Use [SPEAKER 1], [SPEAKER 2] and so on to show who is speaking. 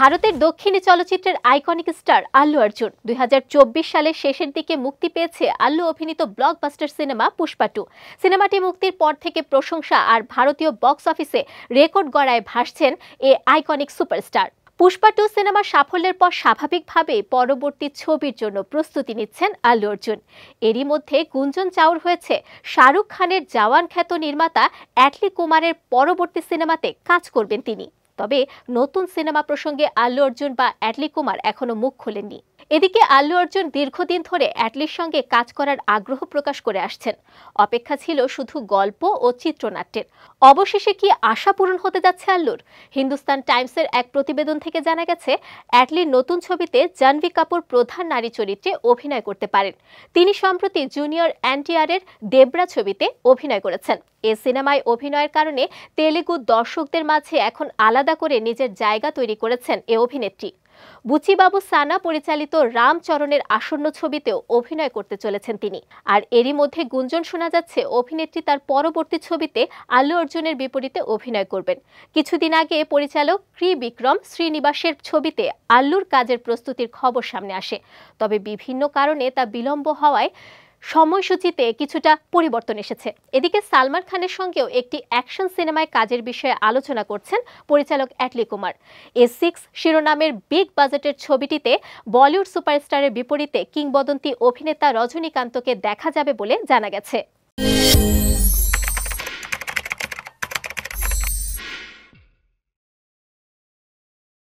[SPEAKER 1] ভারতের দক্ষিণী চলচ্চিত্রের আইকনিক স্টার আল্লু অর্জুন 2024 সালের শেষের দিকে মুক্তি পেয়েছে আল্লু অভিনীত ব্লকবাস্টার সিনেমা পুষ্পা 2। সিনেমাটি মুক্তির পর থেকে প্রশংসা আর ভারতীয় বক্স অফিসে রেকর্ড গড়ায় ভাসছেন এই আইকনিক সুপারস্টার। পুষ্পা 2 সিনেমার সাফল্যের পর স্বাভাবিকভাবেই পরবর্তী ছবির জন্য প্রস্তুতি নিচ্ছেন আল্লু অর্জুন। এরই মধ্যে গুঞ্জন চাউর হয়েছে শাহরুখ খানের জওয়ান খ্যাত নির্মাতা অ্যাটলি কুমারের পরবর্তী সিনেমাতে কাজ করবেন তিনি। তবে নতুন সিনেমা প্রসঙ্গে আল্লু অর্জুন বা অ্যাটলি কুমার এখনো মুখ খোলেননি। এদিকে আল্লু অর্জুন দীর্ঘদিন ধরে অ্যাটলির সঙ্গে কাজ করার আগ্রহ প্রকাশ করে আসছেন। অপেক্ষা ছিল শুধু গল্প ও চিত্রনাট্যের। অবশেষে কি আশা পূরণ হতে যাচ্ছে আল্লুর? হিন্দুস্তান টাইমসের এক প্রতিবেদন থেকে জানা গেছে, অ্যাটলির নতুন ছবিতে জাহ্নবী কাপুর প্রধান নারী চরিত্রে অভিনয় করতে পারেন। তিনি সম্প্রতি জুনিয়র এনটিআরের দেবরা ছবিতে অভিনয় করেছেন। এ সিনেমায় অভিনয়ের কারণে তেলেগু দর্শকদের মাঝে এখন আলাদা করে নিজের জায়গা তৈরি করেছেন এ অভিনেত্রী। বুচিবাবু সানা পরিচালিত রামচরণের আসন্ন ছবিতেও অভিনয় করতে চলেছেন তিনি। আর এরই মধ্যে গুঞ্জন শোনা যাচ্ছে অভিনেত্রী তার পরবর্তী ছবিতে আল্লু অর্জুনের বিপরীতে অভিনয় করবেন। কিছুদিন আগে পরিচালক ত্রিবিক্রম শ্রীনিবাসের ছবিতে আল্লুর কাজের প্রস্তুতির খবর সামনে আসে। তবে বিভিন্ন কারণে তা বিলম্ব হওয়ায় সময়সূচিতে কিছুটা পরিবর্তন এসেছে। এদিকে সালমান খানের সঙ্গেও একটি অ্যাকশন সিনেমায় কাজের বিষয়ে আলোচনা করছেন পরিচালক অ্যাটলি কুমার। A6 শিরোনামের বিগ বাজেটের ছবিটিতে বলিউড সুপারস্টারের বিপরীতে কিংবদন্তি অভিনেতা রজনীকান্তকে দেখা যাবে বলে জানা গেছে।